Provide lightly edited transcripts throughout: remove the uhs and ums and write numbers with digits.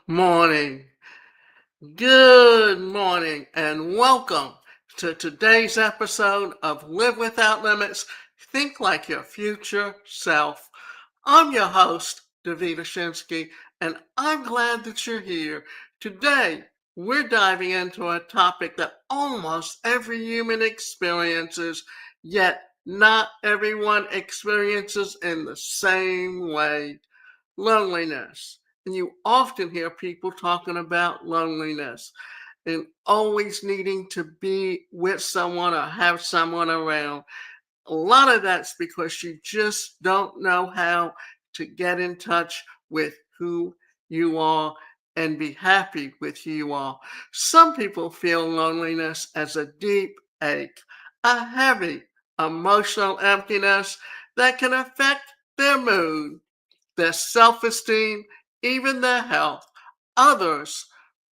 Morning. Good morning and welcome to today's episode of Live Without Limits, Think Like Your Future Self. I'm your host, Davida Shinsky, and I'm glad that you're here. Today, we're diving into a topic that almost every human experiences, yet not everyone experiences in the same way. Loneliness. And you often hear people talking about loneliness and always needing to be with someone or have someone around. A lot of that's because you just don't know how to get in touch with who you are and be happy with who you are. Some people feel loneliness as a deep ache, a heavy emotional emptiness that can affect their mood, their self esteem, even their health. Others,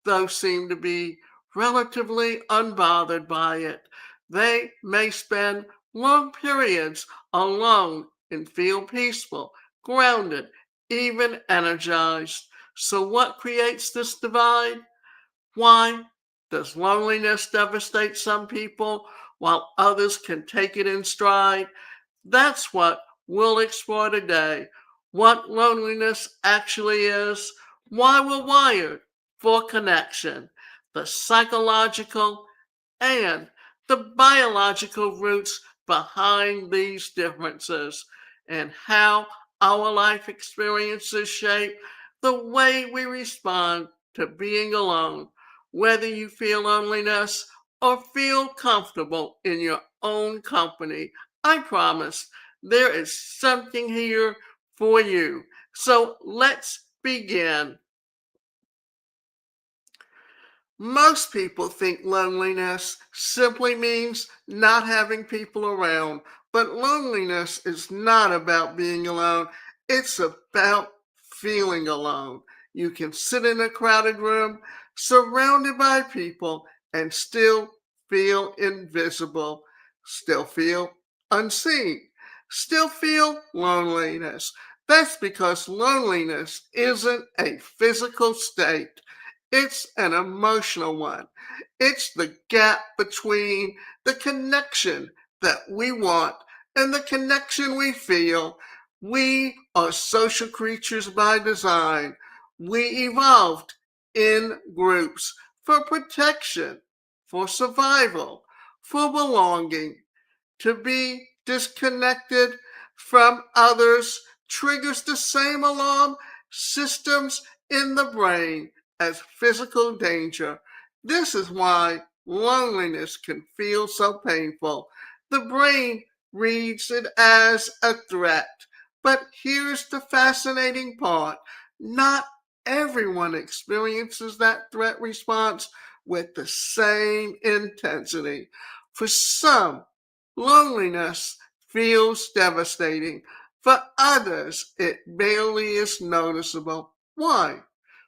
though, seem to be relatively unbothered by it. They may spend long periods alone and feel peaceful, grounded, even energized. So, what creates this divide? Why does loneliness devastate some people while others can take it in stride? That's what we'll explore today. What loneliness actually is, why we're wired for connection, the psychological and the biological roots behind these differences, and how our life experiences shape the way we respond to being alone, whether you feel loneliness or feel comfortable in your own company. I promise there is something here for you. So let's begin. Most people think loneliness simply means not having people around, but loneliness is not about being alone. It's about feeling alone. You can sit in a crowded room surrounded by people and still feel invisible, still feel unseen, still feel loneliness. That's because loneliness isn't a physical state. It's an emotional one. It's the gap between the connection that we want and the connection we feel. We are social creatures by design. We evolved in groups for protection, for survival, for belonging. To be disconnected from others triggers the same alarm systems in the brain as physical danger. This is why loneliness can feel so painful. The brain reads it as a threat. But here's the fascinating part: not everyone experiences that threat response with the same intensity. For some, loneliness feels devastating. For others, it barely is noticeable. Why?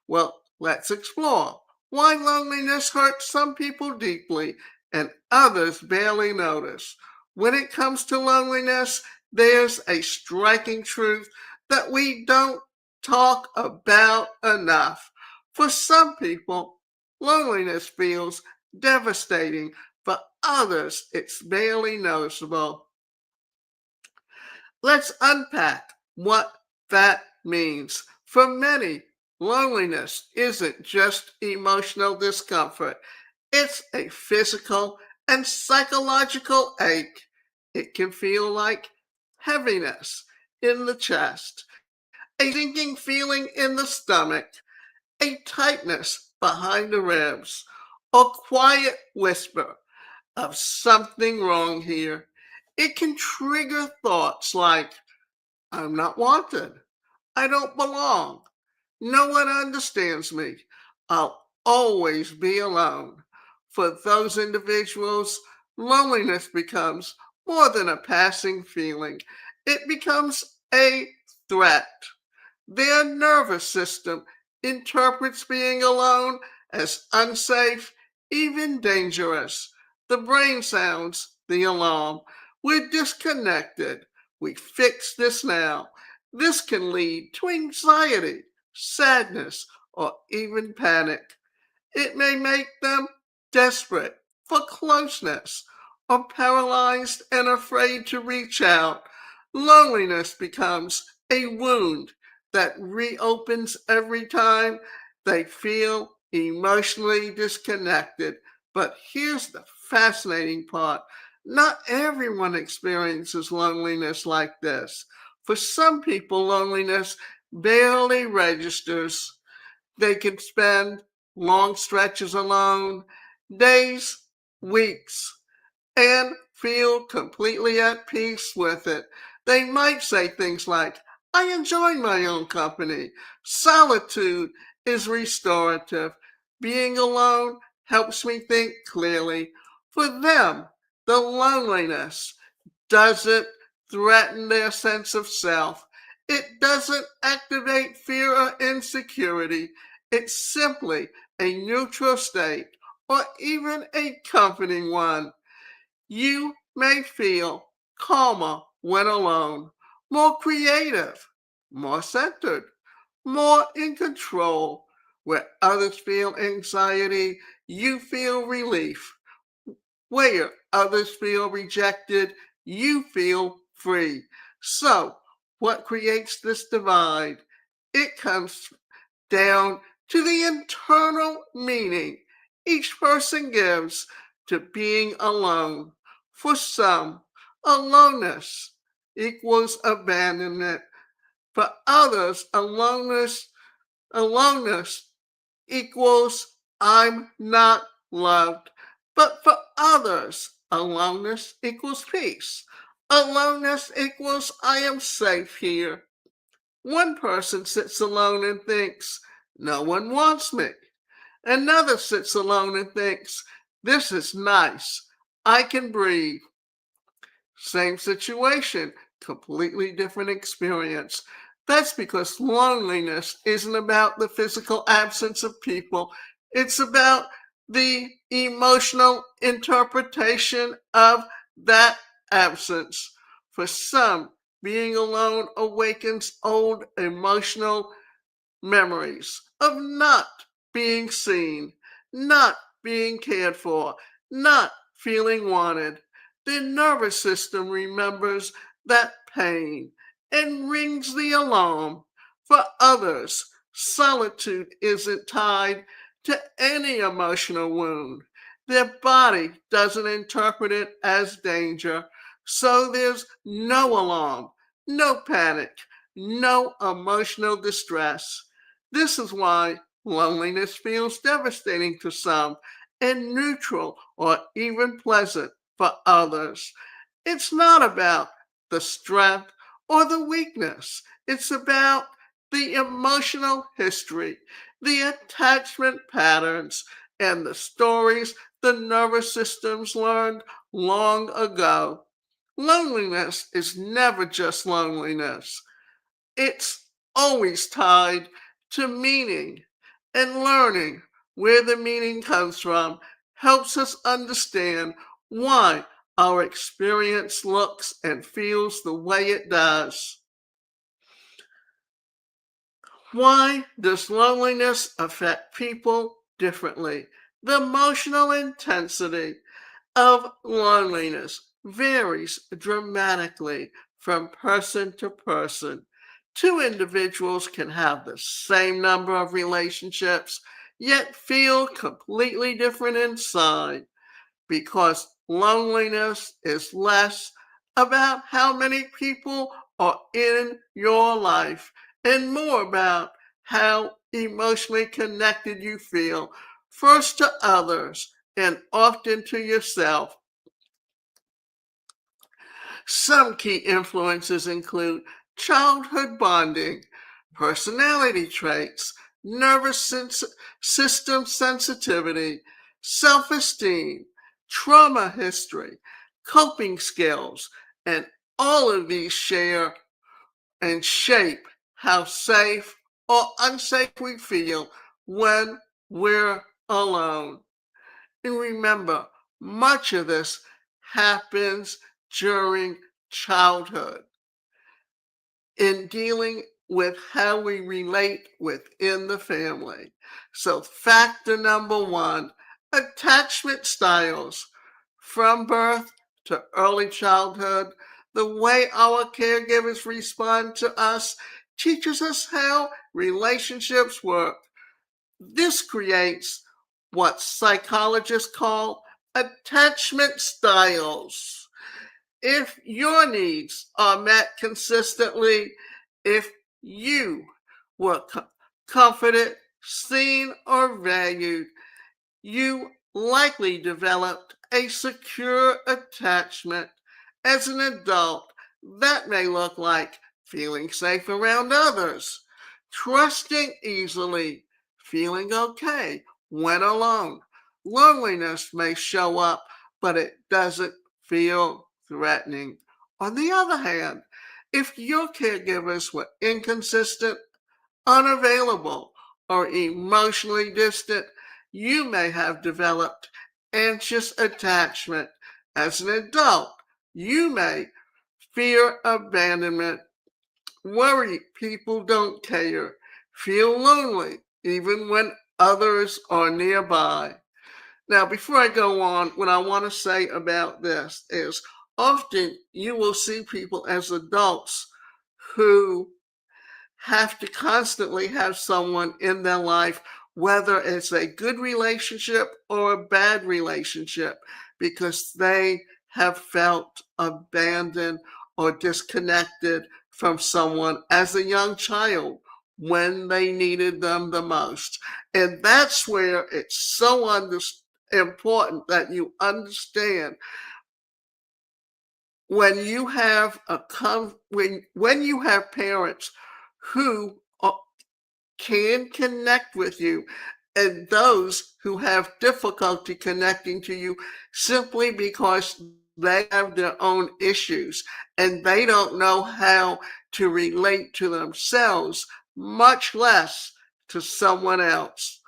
Well, let's explore why loneliness hurts some people deeply and others barely notice. When it comes to loneliness, there's a striking truth that we don't talk about enough. For some people, loneliness feels devastating. For others, it's barely noticeable. Let's unpack what that means. For many, loneliness isn't just emotional discomfort, it's a physical and psychological ache. It can feel like heaviness in the chest, a sinking feeling in the stomach, a tightness behind the ribs, a quiet whisper of something wrong here. It can trigger thoughts like, I'm not wanted, I don't belong, no one understands me, I'll always be alone. For those individuals, loneliness becomes more than a passing feeling, it becomes a threat. Their nervous system interprets being alone as unsafe, even dangerous. The brain sounds the alarm. We're disconnected. We fix this now. This can lead to anxiety, sadness, or even panic. It may make them desperate for closeness or paralyzed and afraid to reach out. Loneliness becomes a wound that reopens every time they feel emotionally disconnected. But here's the fascinating part: not everyone experiences loneliness like this. For some people, loneliness barely registers. They can spend long stretches alone, days, weeks, and feel completely at peace with it. They might say things like, I enjoy my own company. Solitude is restorative. Being alone helps me think clearly. For them, the loneliness doesn't threaten their sense of self. It doesn't activate fear or insecurity. It's simply a neutral state or even a comforting one. You may feel calmer when alone, more creative, more centered, more in control. Where others feel anxiety, you feel relief. Where others feel rejected, you feel free. So, what creates this divide? It comes down to the internal meaning each person gives to being alone. For some, aloneness equals abandonment. For others, aloneness equals I'm not loved. But for others, aloneness equals peace. Aloneness equals I am safe here. One person sits alone and thinks, no one wants me. Another sits alone and thinks, this is nice. I can breathe. Same situation, completely different experience. That's because loneliness isn't about the physical absence of people, it's about the emotional interpretation of that absence. For some, being alone awakens old emotional memories of not being seen, not being cared for, not feeling wanted. The nervous system remembers that pain and rings the alarm. For others, solitude isn't tied to any emotional wound. Their body doesn't interpret it as danger, so there's no alarm, no panic, no emotional distress. This is why loneliness feels devastating to some and neutral or even pleasant for others. It's not about the strength or the weakness, it's about the emotional history, the attachment patterns, and the stories the nervous systems learned long ago. Loneliness is never just loneliness. It's always tied to meaning, and learning where the meaning comes from helps us understand why our experience looks and feels the way it does. Why does loneliness affect people differently? The emotional intensity of loneliness varies dramatically from person to person. Two individuals can have the same number of relationships, yet feel completely different inside because loneliness is less about how many people are in your life and more about how emotionally connected you feel, first to others and often to yourself. Some key influences include childhood bonding, personality traits, system sensitivity, self esteem, trauma history, coping skills, and all of these share and shape how safe or unsafe we feel when we're alone. And remember, much of this happens during childhood. In dealing with how we relate within the family. So, factor number one, attachment styles. From birth to early childhood, the way our caregivers respond to us teaches us how relationships work. This creates what psychologists call attachment styles. If your needs are met consistently, if you were comforted, seen, or valued, you likely developed a secure attachment. As an adult, that may look like feeling safe around others, trusting easily, feeling okay when alone. Loneliness may show up, but it doesn't feel threatening. On the other hand, if your caregivers were inconsistent, unavailable, or emotionally distant, you may have developed anxious attachment. As an adult, you may fear abandonment, worry people don't care, feel lonely even when others are nearby. Now, before I go on, what I want to say about this is often you will see people as adults who have to constantly have someone in their life, whether it's a good relationship or a bad relationship, because they have felt abandoned or disconnected from someone as a young child when they needed them the most. And that's where it's so important that you understand when you have when you have parents who can connect with you, and those who have difficulty connecting to you simply because they have their own issues and they don't know how to relate to themselves, much less to someone else.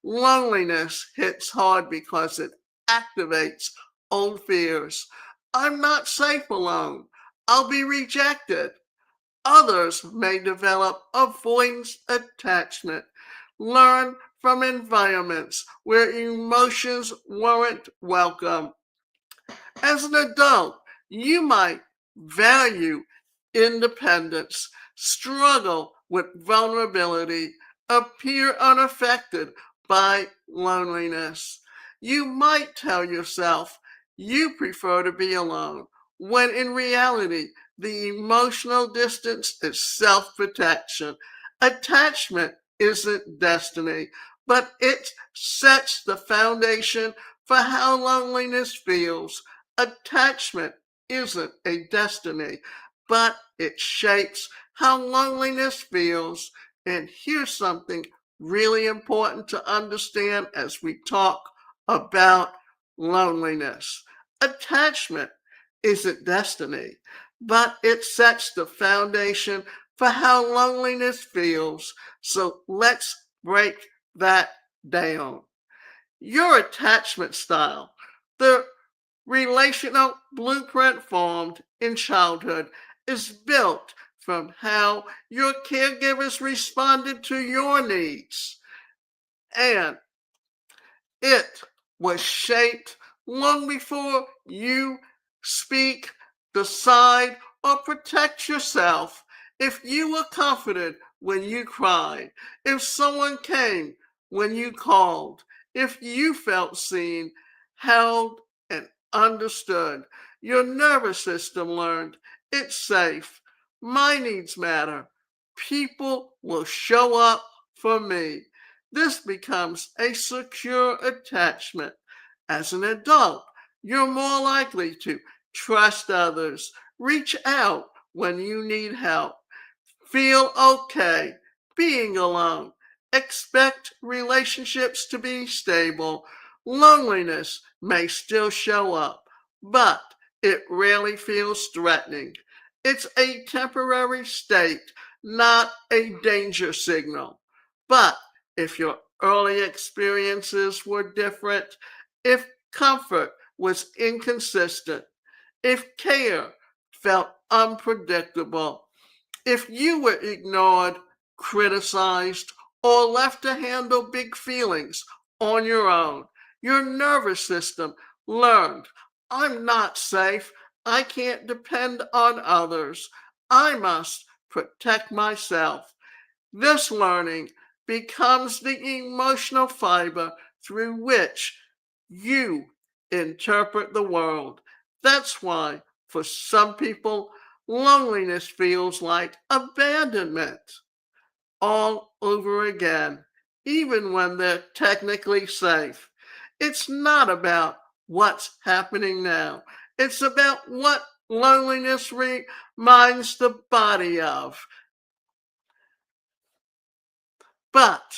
Loneliness hits hard because it activates old fears. I'm not safe alone. I'll be rejected. Others may develop avoidance attachment, learn from environments where emotions weren't welcome. As an adult, you might value independence, struggle with vulnerability, appear unaffected by loneliness. You might tell yourself you prefer to be alone, when in reality, the emotional distance is self protection. Attachment isn't destiny, but it sets the foundation for how loneliness feels. Attachment isn't a destiny, but it shapes how loneliness feels. And here's something really important to understand as we talk about loneliness. Attachment isn't destiny, but it sets the foundation for how loneliness feels. So let's break that down. Your attachment style, the relational blueprint formed in childhood, is built from how your caregivers responded to your needs. And it was shaped long before you speak, decide, or protect yourself. If you were comforted when you cried, if someone came when you called, if you felt seen, held, and understood, your nervous system learned it's safe. My needs matter. People will show up for me. This becomes a secure attachment. As an adult, you're more likely to trust others, reach out when you need help, feel okay being alone, expect relationships to be stable. Loneliness may still show up, but it rarely feels threatening. It's a temporary state, not a danger signal. But if your early experiences were different, if comfort was inconsistent, if care felt unpredictable, If you were ignored, criticized, or left to handle big feelings on your own, your nervous system learned, I'm not safe. I can't depend on others. I must protect myself. This learning becomes the emotional fiber through which you interpret the world. That's why, for some people, loneliness feels like abandonment all over again, even when they're technically safe. It's not about what's happening now, it's about what loneliness reminds the body of. But,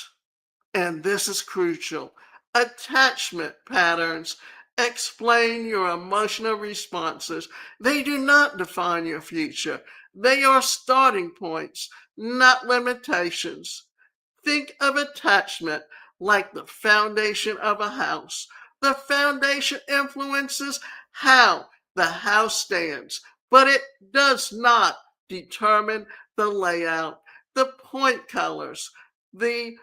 and this is crucial, attachment patterns explain your emotional responses. They do not define your future. They are starting points, not limitations. Think of attachment like the foundation of a house. The foundation influences how the house stands, but it does not determine the layout, the point colors, the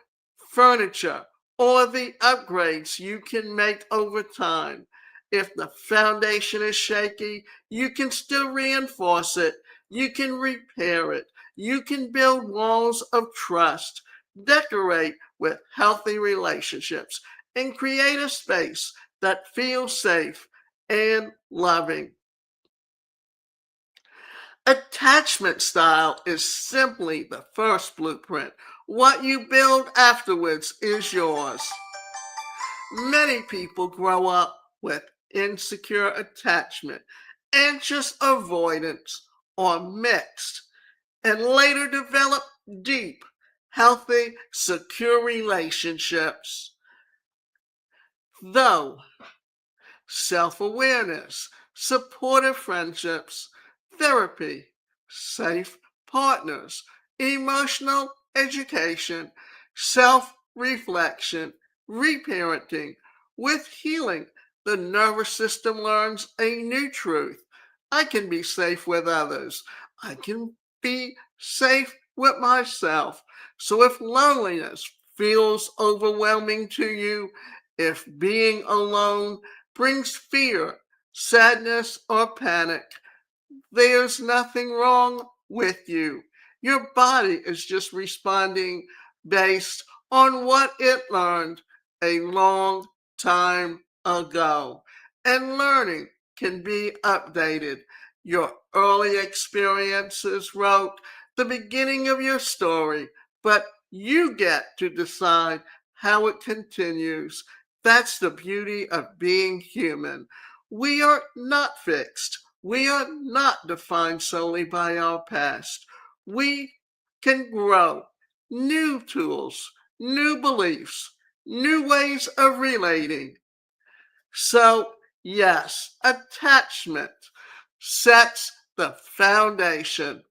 furniture, or the upgrades you can make over time. If the foundation is shaky, you can still reinforce it, you can repair it, you can build walls of trust, decorate with healthy relationships, and create a space that feels safe and loving. Attachment style is simply the first blueprint. What you build afterwards is yours. Many people grow up with insecure attachment, anxious avoidance, or mixed, and later develop deep, healthy, secure relationships. Though self-awareness, supportive friendships, therapy, safe partners, emotional education, self-reflection, reparenting. With healing, the nervous system learns a new truth. I can be safe with others. I can be safe with myself. So if loneliness feels overwhelming to you, if being alone brings fear, sadness, or panic, there's nothing wrong with you. Your body is just responding based on what it learned a long time ago. And learning can be updated. Your early experiences wrote the beginning of your story, but you get to decide how it continues. That's the beauty of being human. We are not fixed. We are not defined solely by our past. We can grow new tools, new beliefs, new ways of relating. So, yes, attachment sets the foundation.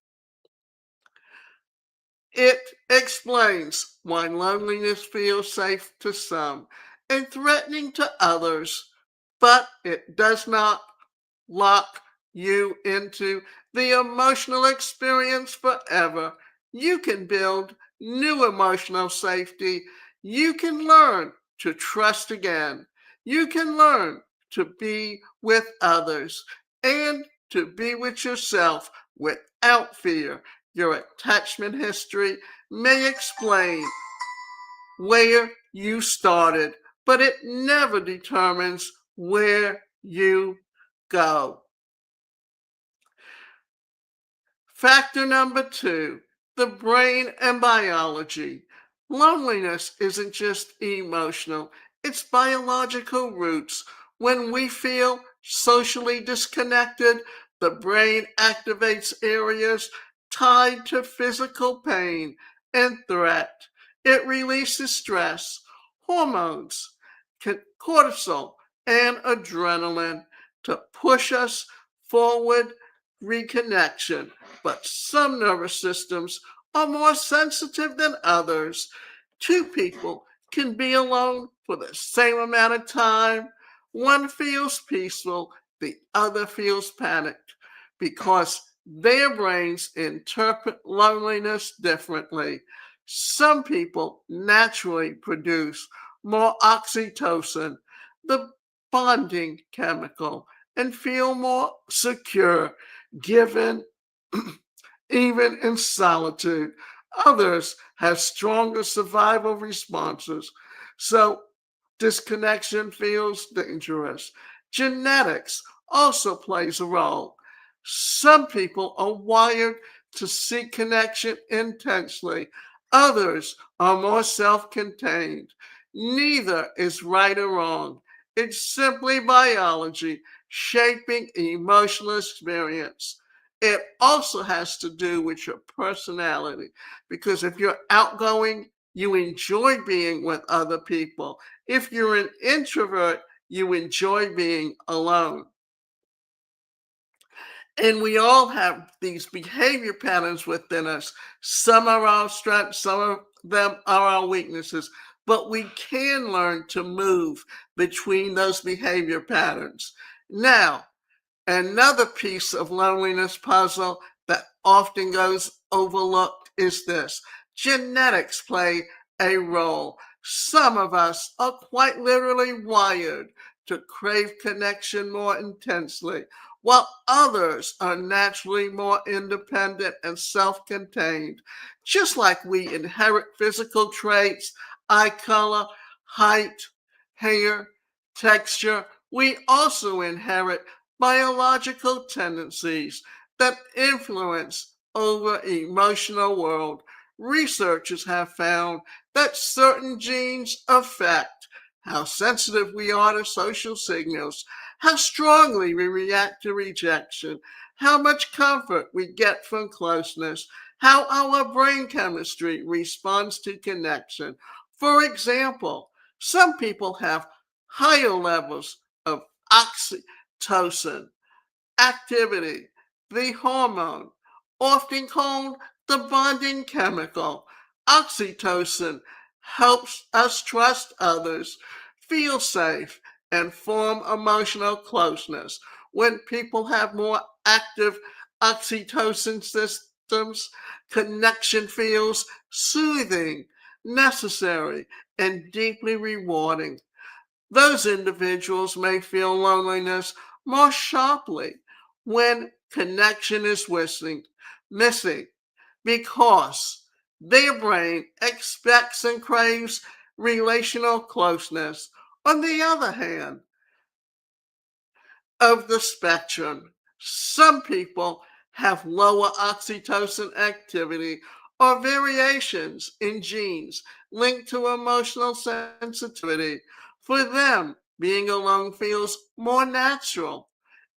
It explains why loneliness feels safe to some and threatening to others, but it does not lock you into the emotional experience forever. You can build new emotional safety. You can learn to trust again. You can learn to be with others and to be with yourself without fear. Your attachment history may explain where you started, but it never determines where you go. Factor number two, the brain and biology. Loneliness isn't just emotional, it's biological roots. When we feel socially disconnected, the brain activates areas tied to physical pain and threat. It releases stress, hormones, cortisol, and adrenaline to push us forward, reconnection. But some nervous systems are more sensitive than others. Two people can be alone for the same amount of time. One feels peaceful, the other feels panicked because Their brains interpret loneliness differently. Some people naturally produce more oxytocin, the bonding chemical, and feel more secure given even in solitude. Others have stronger survival responses. So disconnection feels dangerous. Genetics also plays a role. Some people are wired to seek connection intensely. Others are more self contained. Neither is right or wrong. It's simply biology shaping emotional experience. It also has to do with your personality because if you're outgoing, you enjoy being with other people. If you're an introvert, you enjoy being alone. And we all have these behavior patterns within us. Some are our strengths, some of them are our weaknesses, but we can learn to move between those behavior patterns. Now, another piece of loneliness puzzle that often goes overlooked is this. Genetics play a role. Some of us are quite literally wired to crave connection more intensely, while others are naturally more independent and self contained. Just like we inherit physical traits, eye color, height, hair, texture, we also inherit biological tendencies that influence over emotional world. Researchers have found that certain genes affect how sensitive we are to social signals, how strongly we react to rejection, how much comfort we get from closeness, how our brain chemistry responds to connection. For example, some people have higher levels of oxytocin activity, the hormone, often called the bonding chemical. Oxytocin helps us trust others, feel safe, and form emotional closeness. When people have more active oxytocin systems, connection feels soothing, necessary, and deeply rewarding. Those individuals may feel loneliness more sharply when connection is missing because their brain expects and craves relational closeness. On the other hand, of the spectrum. Some people have lower oxytocin activity or variations in genes linked to emotional sensitivity. For them, being alone feels more natural,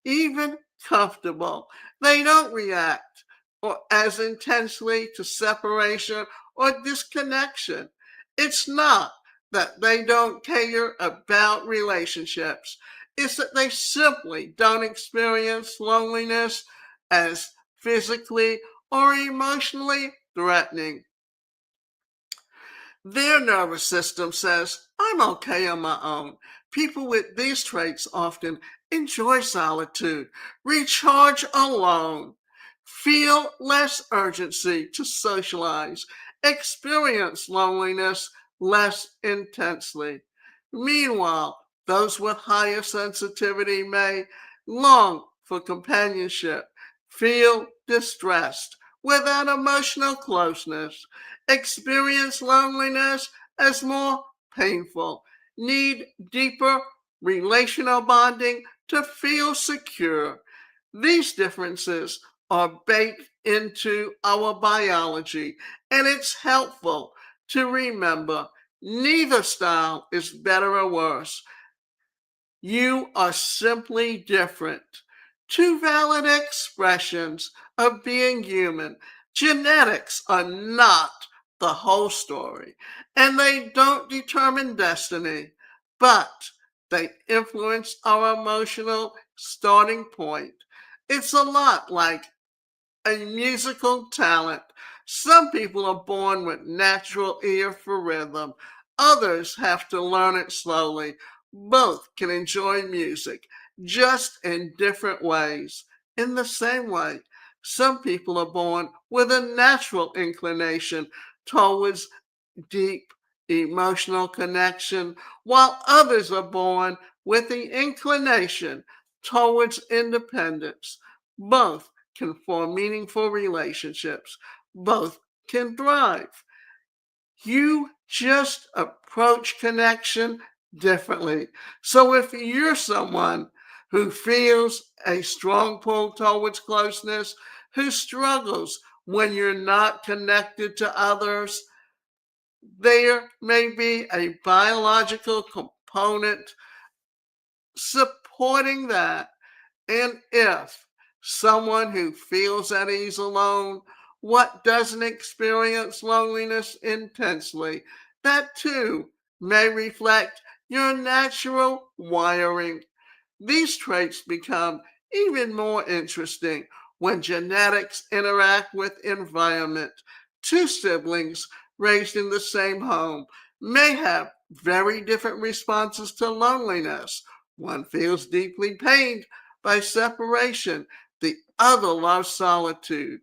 even comfortable. They don't react or as intensely to separation or disconnection. It's not that they don't care about relationships. It's that they simply don't experience loneliness as physically or emotionally threatening. Their nervous system says, I'm okay on my own. People with these traits often enjoy solitude, recharge alone, feel less urgency to socialize, experience loneliness less intensely. Meanwhile, those with higher sensitivity may long for companionship, feel distressed without emotional closeness, experience loneliness as more painful, need deeper relational bonding to feel secure. These differences are baked into our biology, and it's helpful to remember neither style is better or worse. You are simply different. Two valid expressions of being human. Genetics are not the whole story, and they don't determine destiny, but they influence our emotional starting point. It's a lot like a musical talent. Some people are born with natural ear for rhythm. Others have to learn it slowly. Both can enjoy music, just in different ways. In the same way, Some people are born with a natural inclination towards deep emotional connection, while others are born with the inclination towards independence. Both can form meaningful relationships, both can thrive. You just approach connection differently. So if you're someone who feels a strong pull towards closeness, who struggles when you're not connected to others, there may be a biological component supporting that. And if someone who feels at ease alone, what doesn't experience loneliness intensely, that too may reflect your natural wiring. These traits become even more interesting when genetics interact with environment. Two siblings raised in the same home may have very different responses to loneliness. One feels deeply pained by separation, the other loves solitude.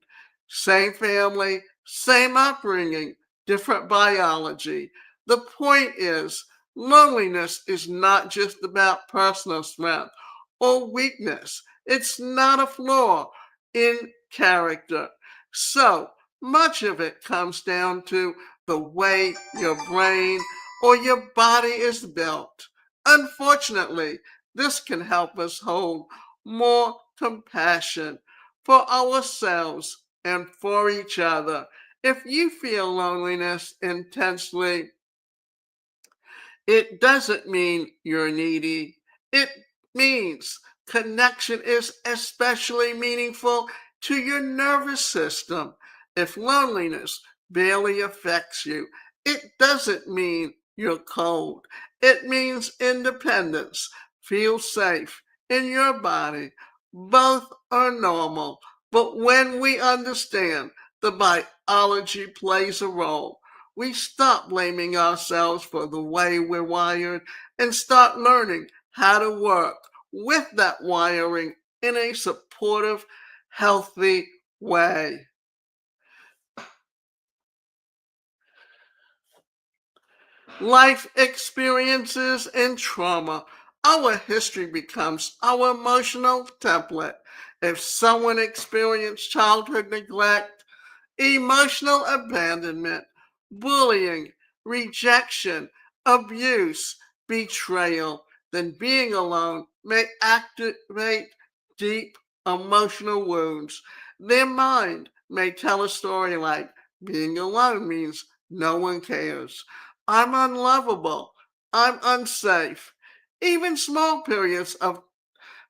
Same family, same upbringing, different biology. The point is, loneliness is not just about personal strength or weakness. It's not a flaw in character. So much of it comes down to the way your brain or your body is built. Unfortunately, this can help us hold more compassion for ourselves and for each other. If you feel loneliness intensely, it doesn't mean you're needy. It means connection is especially meaningful to your nervous system. If loneliness barely affects you, it doesn't mean you're cold. It means independence. Feel safe in your body. Both are normal. But when we understand the biology plays a role, we stop blaming ourselves for the way we're wired and start learning how to work with that wiring in a supportive, healthy way. Life experiences and trauma. Our history becomes our emotional template. If someone experienced childhood neglect, emotional abandonment, bullying, rejection, abuse, betrayal, then being alone may activate deep emotional wounds. Their mind may tell a story like, being alone means no one cares. I'm unlovable. I'm unsafe. Even small periods of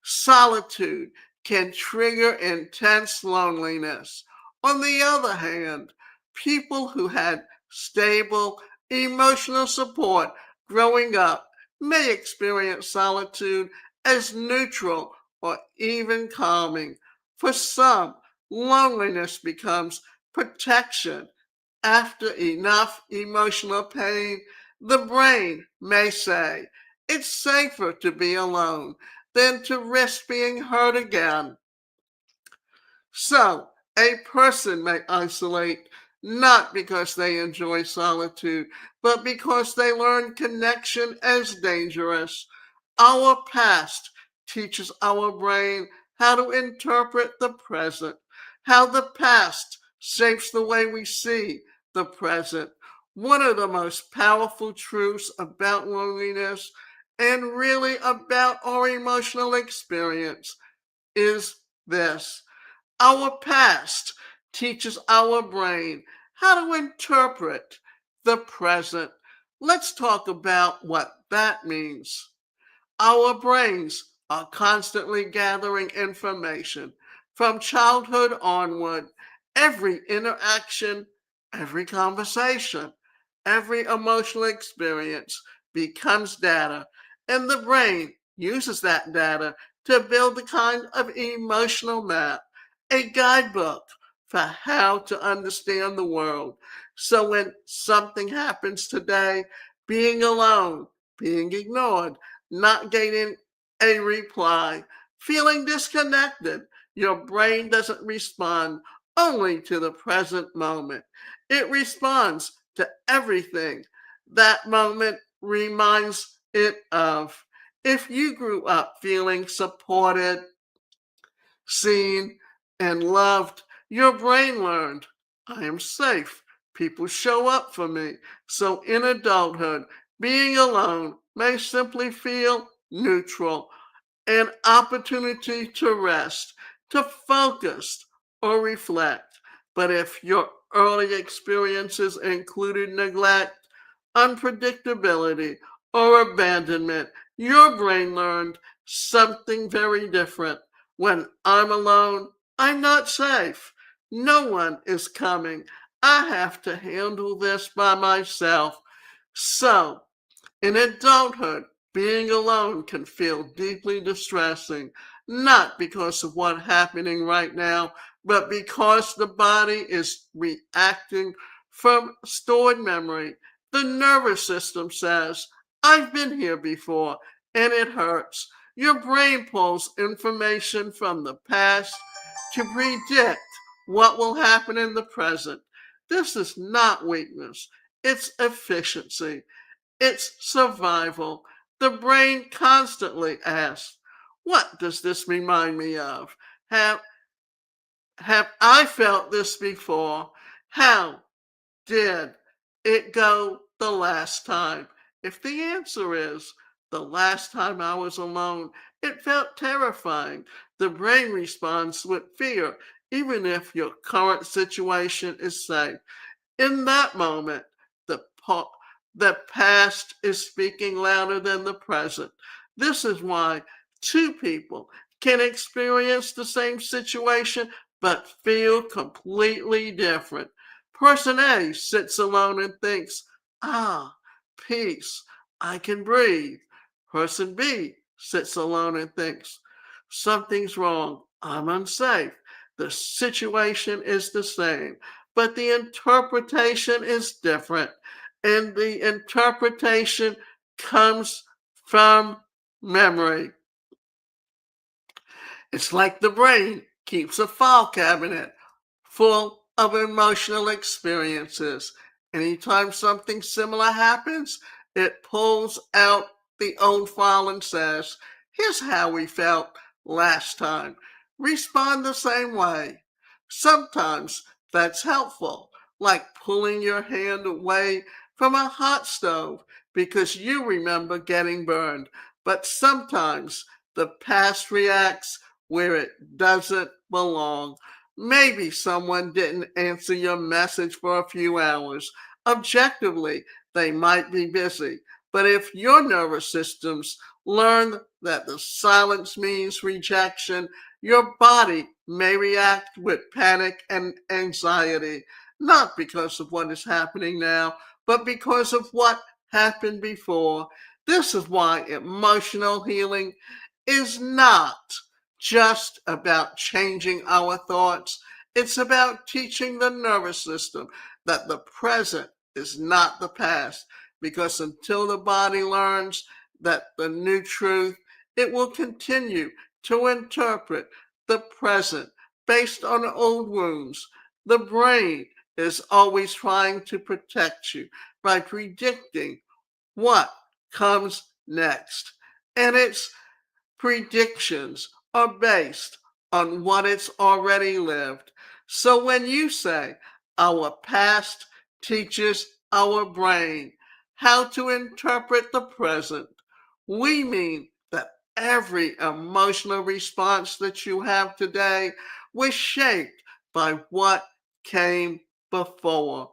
solitude can trigger intense loneliness. On the other hand, people who had stable emotional support growing up may experience solitude as neutral or even calming. For some, loneliness becomes protection. After enough emotional pain, the brain may say, it's safer to be alone than to risk being hurt again. So, a person may isolate not because they enjoy solitude, but because they learn connection as dangerous. Our past teaches our brain how to interpret the present, how the past shapes the way we see the present. One of the most powerful truths about loneliness and really about our emotional experience is this: our past teaches our brain how to interpret the present. Let's talk about what that means. Our brains are constantly gathering information from childhood onward. Every interaction, every conversation, every emotional experience becomes data, and the brain uses that data to build a kind of emotional map, a guidebook for how to understand the world. So when something happens today, being alone, being ignored, not getting a reply, feeling disconnected, Your brain doesn't respond only to the present moment. It responds to everything that moment reminds it of. If you grew up feeling supported, seen, and loved, your brain learned, I am safe. People show up for me. So in adulthood, being alone may simply feel neutral, an opportunity to rest, to focus, or reflect. But if your early experiences included neglect, unpredictability, or abandonment, your brain learned something very different. When I'm alone, I'm not safe. No one is coming. I have to handle this by myself. So, in adulthood, being alone can feel deeply distressing, not because of what's happening right now, but because the body is reacting from stored memory. The nervous system says, I've been here before, and it hurts. Your brain pulls information from the past to predict what will happen in the present. This is not weakness, it's efficiency. It's survival. The brain constantly asks, what does this remind me of? Have, have I felt this before? How did it go the last time? If the answer is, the last time I was alone, it felt terrifying. The brain responds with fear, even if your current situation is safe. In that moment, the, the past is speaking louder than the present. This is why two people can experience the same situation but feel completely different. Person A sits alone and thinks, ah, peace, I can breathe. Person B sits alone and thinks, something's wrong, I'm unsafe. The situation is the same, but the interpretation is different. And the interpretation comes from memory. It's like the brain keeps a file cabinet full of emotional experiences. Anytime something similar happens, it pulls out the old file and says, here's how we felt last time. Respond the same way. Sometimes that's helpful, like pulling your hand away from a hot stove because you remember getting burned. But sometimes the past reacts where it doesn't belong. Maybe someone didn't answer your message for a few hours. Objectively, they might be busy. But if your nervous systems learn that the silence means rejection, your body may react with panic and anxiety, not because of what is happening now, but because of what happened before. This is why emotional healing is not just about changing our thoughts. It's about teaching the nervous system that the present is not the past. Because until the body learns that the new truth, it will continue to interpret the present based on old wounds. The brain is always trying to protect you by predicting what comes next. And its predictions are based on what it's already lived. So when you say our past teaches our brain how to interpret the present, we mean that every emotional response that you have today was shaped by what came before.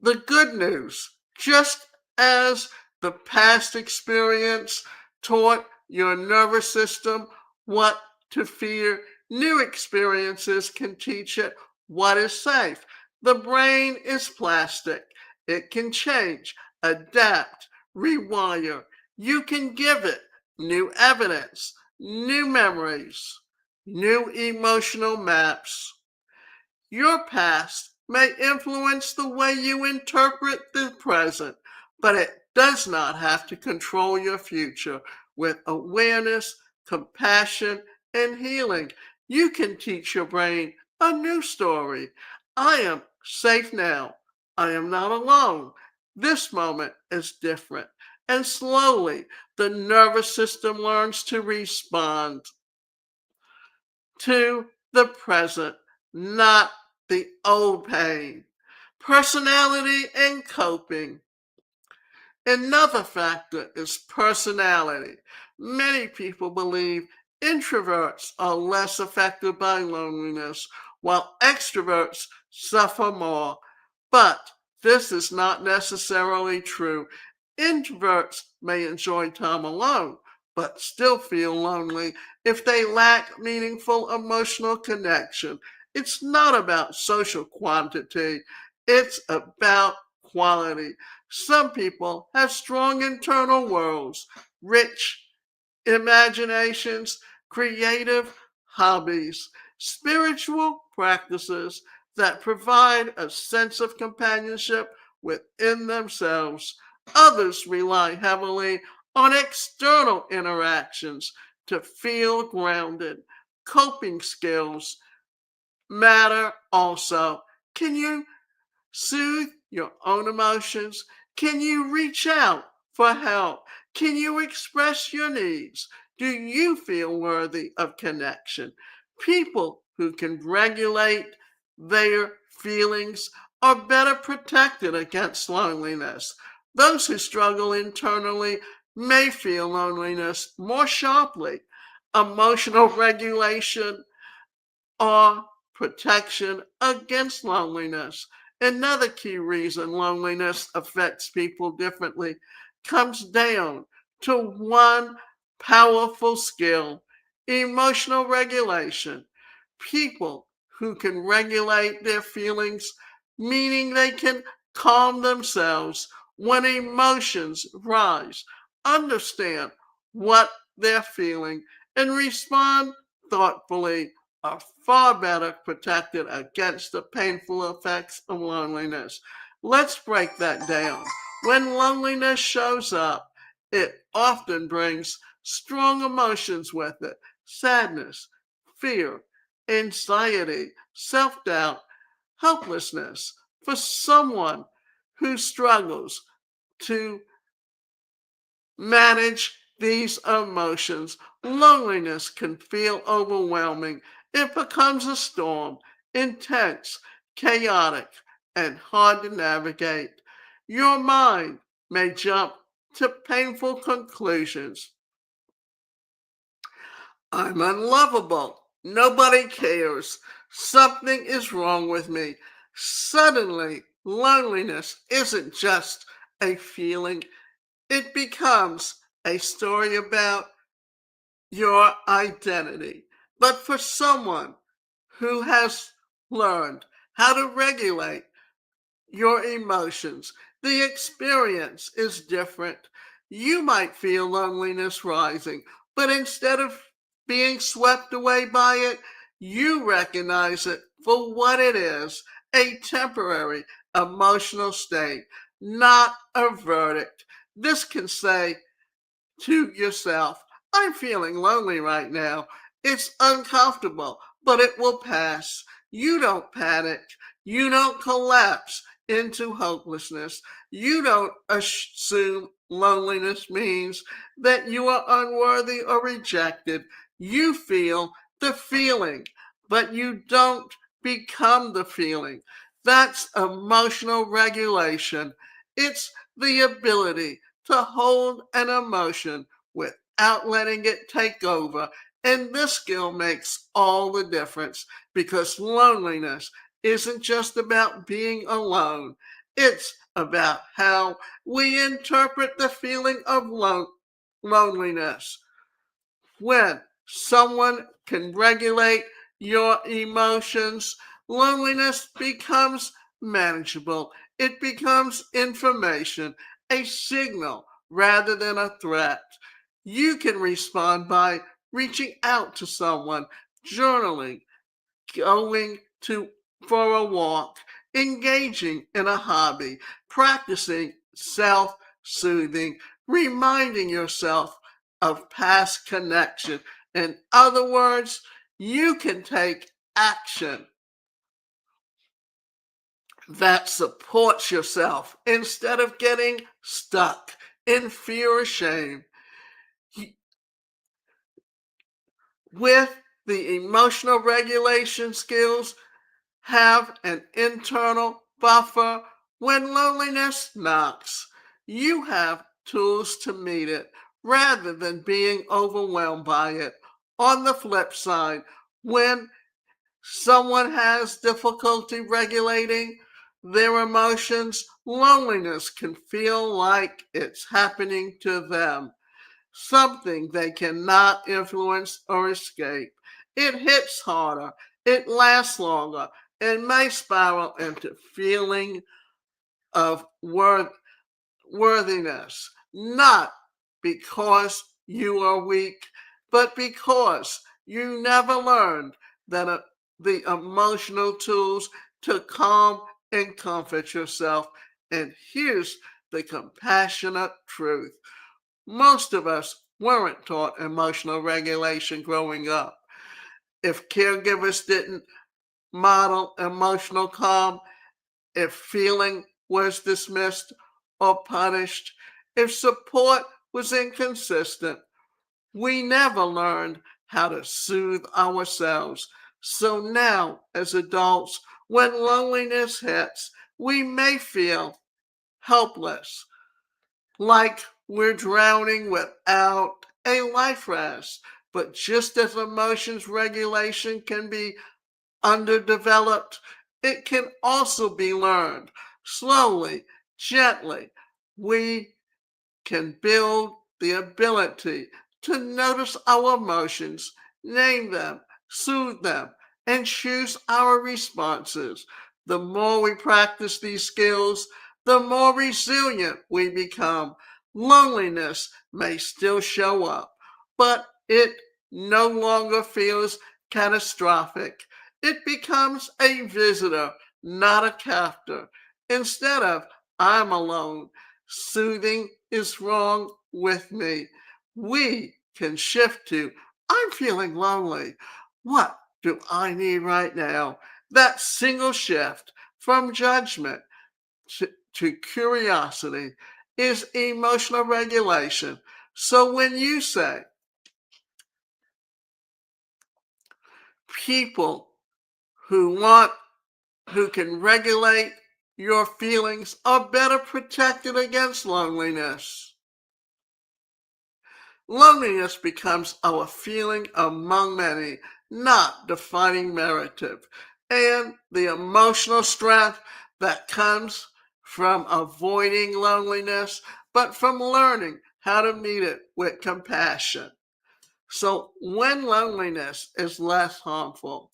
The good news, just as the past experience taught your nervous system what to fear, new experiences can teach it what is safe. The brain is plastic. It can change, adapt, rewire. You can give it new evidence, new memories, new emotional maps. Your past may influence the way you interpret the present, but it does not have to control your future. With awareness, compassion, and healing. You can teach your brain a new story. I am safe now. I am not alone. This moment is different. And slowly, the nervous system learns to respond to the present, not the old pain. Personality and coping. Another factor is personality. Many people believe introverts are less affected by loneliness, while extroverts suffer more. But this is not necessarily true. Introverts may enjoy time alone, but still feel lonely if they lack meaningful emotional connection. It's not about social quantity, it's about quality. Some people have strong internal worlds, rich imaginations, creative hobbies, spiritual practices that provide a sense of companionship within themselves. Others rely heavily on external interactions to feel grounded. Coping skills matter also. Can you soothe your own emotions? Can you reach out for help? Can you express your needs? Do you feel worthy of connection? People who can regulate their feelings are better protected against loneliness. Those who struggle internally may feel loneliness more sharply. Emotional regulation or protection against loneliness. Another key reason loneliness affects people differently comes down to one powerful skill: emotional regulation. People who can regulate their feelings, meaning they can calm themselves when emotions rise, understand what they're feeling, and respond thoughtfully, are far better protected against the painful effects of loneliness. Let's break that down. When loneliness shows up, it often brings strong emotions with it: sadness, fear, anxiety, self doubt, helplessness. For someone who struggles to manage these emotions, loneliness can feel overwhelming. It becomes a storm, intense, chaotic, and hard to navigate. Your mind may jump to painful conclusions. I'm unlovable. Nobody cares. Something is wrong with me. Suddenly, loneliness isn't just a feeling, it becomes a story about your identity. But for someone who has learned how to regulate your emotions, the experience is different. You might feel loneliness rising, but instead of being swept away by it, you recognize it for what it is: a temporary emotional state, not a verdict. This can say to yourself, I'm feeling lonely right now. It's uncomfortable, but it will pass. You don't panic. You don't collapse into hopelessness. You don't assume loneliness means that you are unworthy or rejected. You feel the feeling, but you don't become the feeling. That's emotional regulation. It's the ability to hold an emotion without letting it take over. And this skill makes all the difference, because loneliness isn't just about being alone. It's about how we interpret the feeling of loneliness. When someone can regulate your emotions, loneliness becomes manageable. It becomes information, a signal rather than a threat. You can respond by reaching out to someone, journaling, going to for a walk, engaging in a hobby, practicing self-soothing, reminding yourself of past connection, In other words, you can take action that supports yourself instead of getting stuck in fear or shame. With the emotional regulation skills, have an internal buffer when loneliness knocks. You have tools to meet it rather than being overwhelmed by it. On the flip side, when someone has difficulty regulating their emotions, loneliness can feel like it's happening to them, something they cannot influence or escape. It hits harder, it lasts longer, and may spiral into feeling of worthiness, not because you are weak, but because you never learned that the emotional tools to calm and comfort yourself. And here's the compassionate truth: most of us weren't taught emotional regulation growing up. If caregivers didn't model emotional calm, if feeling was dismissed or punished, if support was inconsistent, we never learned how to soothe ourselves. So now, as adults, when loneliness hits, we may feel helpless, like we're drowning without a life raft. But just as emotions regulation can be underdeveloped, it can also be learned slowly, gently. We can build the ability to notice our emotions, name them, soothe them, and choose our responses. The more we practice these skills, the more resilient we become. Loneliness may still show up, but it no longer feels catastrophic. It becomes a visitor, not a captor. Instead of "I'm alone, soothing is wrong with me," we can shift to "I'm feeling lonely. What do I need right now?" That single shift from judgment to curiosity is emotional regulation. So when you say people who want who can regulate your feelings are better protected against loneliness. Loneliness becomes our feeling among many, not defining narrative. And the emotional strength that comes from avoiding loneliness, but from learning how to meet it with compassion. So when loneliness is less harmful,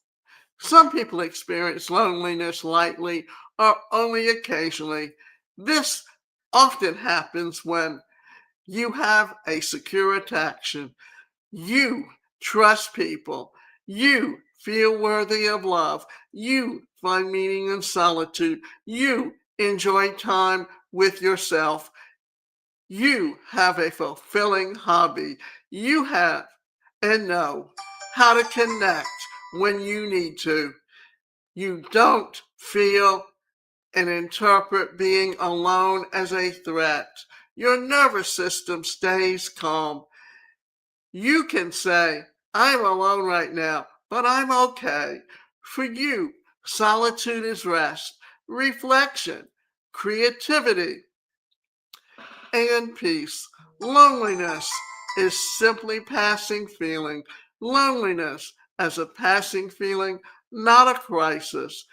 some people experience loneliness lightly or only occasionally. This often happens when you have a secure attraction, you trust people, you feel worthy of love, you find meaning in solitude, you enjoy time with yourself, you have a fulfilling hobby, you have and know how to connect when you need to. You don't feel and interpret being alone as a threat. Your nervous system stays calm. You can say, "I'm alone right now, but I'm okay." For you, solitude is rest, reflection, creativity, and peace. Loneliness is simply passing feeling. Loneliness as a passing feeling, not a crisis.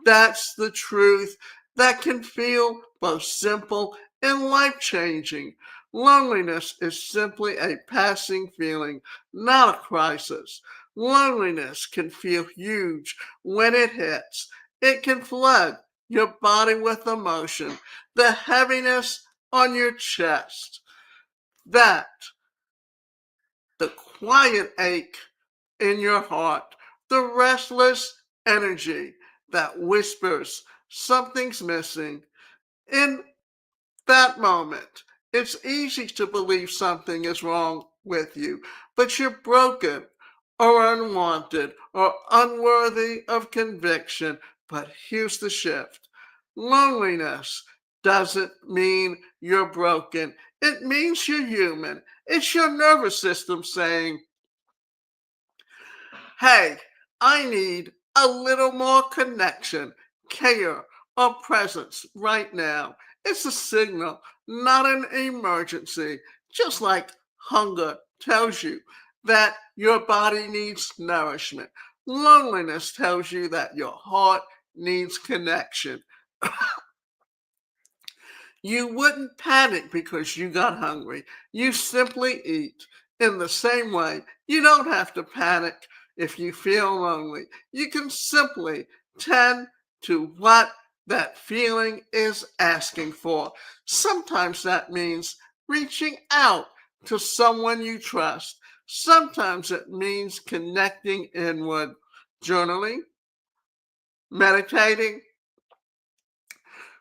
That's the truth that can feel both simple and life changing. Loneliness is simply a passing feeling, not a crisis. Loneliness can feel huge when it hits. It can flood your body with emotion, the heaviness on your chest, that the quiet ache in your heart, the restless energy that whispers something's missing. In that moment, It's easy to believe something is wrong with you, but you're broken or unwanted or unworthy of conviction. But here's the shift. Loneliness doesn't mean you're broken. It means you're human. It's your nervous system saying, hey, I need a little more connection, care, or presence right now. It's a signal, not an emergency. Just like hunger tells you that your body needs nourishment, loneliness tells you that your heart needs connection. You wouldn't panic because you got hungry. You simply eat. In the same way, you don't have to panic if you feel lonely. You can simply tend to what that feeling is asking for. Sometimes that means reaching out to someone you trust. Sometimes it means connecting inward, journaling, meditating,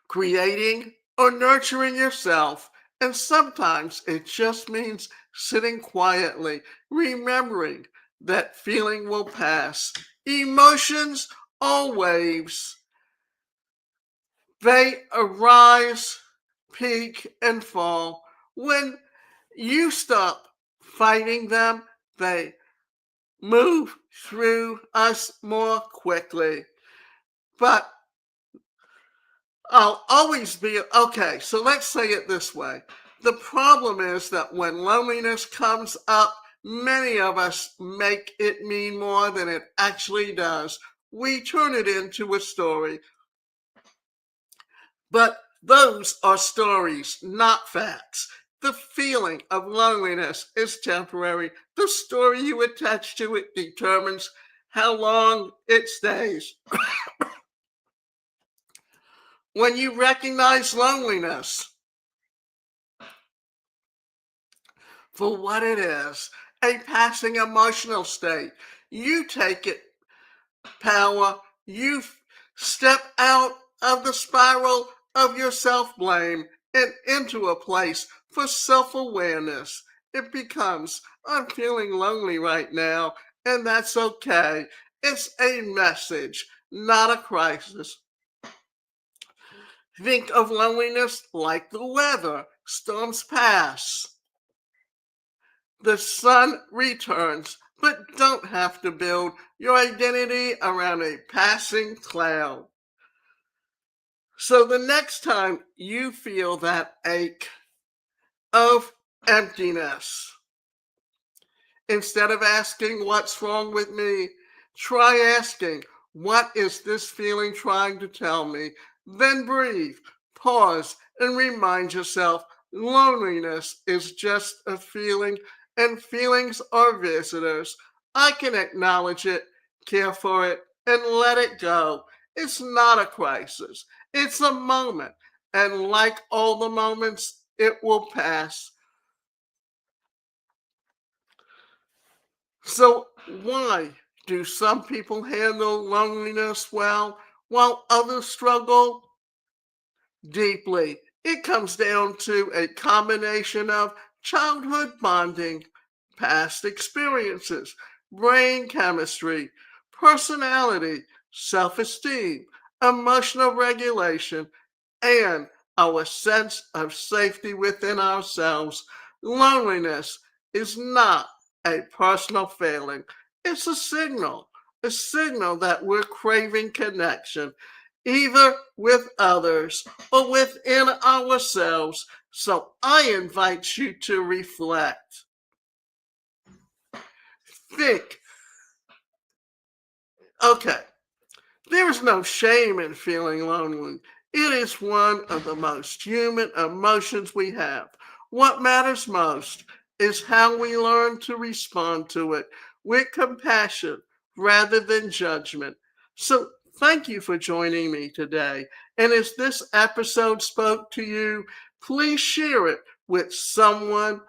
creating, or nurturing yourself. And sometimes it just means sitting quietly, remembering that feeling will pass. Emotions are waves. They arise, peak, and fall. When you stop fighting them, they move through us more quickly. But I'll always be okay. So let's say it this way. The problem is that when loneliness comes up, many of us make it mean more than it actually does. We turn it into a story. But those are stories, not facts. The feeling of loneliness is temporary. The story you attach to it determines how long it stays. When you recognize loneliness for what it is, a passing emotional state, you take it power, you step out of the spiral of your self-blame and into a place for self-awareness. It becomes, I'm feeling lonely right now, and that's okay. It's a message, not a crisis. Think of loneliness like the weather. Storms pass. The sun returns, but don't have to build your identity around a passing cloud. So the next time you feel that ache of emptiness, instead of asking what's wrong with me, try asking, what is this feeling trying to tell me? Then breathe, pause, and remind yourself loneliness is just a feeling, and feelings are visitors. I can acknowledge it, care for it, and let it go. It's not a crisis, it's a moment. And like all the moments, it will pass. So, why do some people handle loneliness well while others struggle deeply? It comes down to a combination of childhood bonding, past experiences, brain chemistry, personality, self esteem, emotional regulation, and our sense of safety within ourselves. Loneliness is not a personal failing, it's a signal that we're craving connection, either with others or within ourselves. So I invite you to reflect. Think, okay, there is no shame in feeling lonely. It is one of the most human emotions we have. What matters most is how we learn to respond to it with compassion rather than judgment. So, thank you for joining me today. And as this episode spoke to you, please share it with someone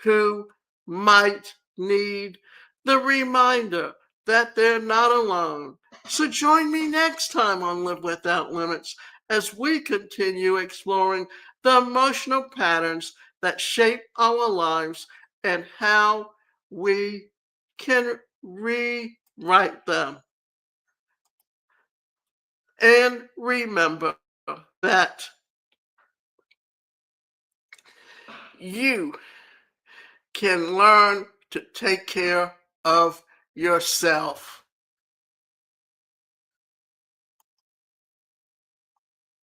who might need the reminder that they're not alone. So join me next time on Live Without Limits as we continue exploring the emotional patterns that shape our lives and how we can rewrite them. And remember that you can learn to take care of yourself.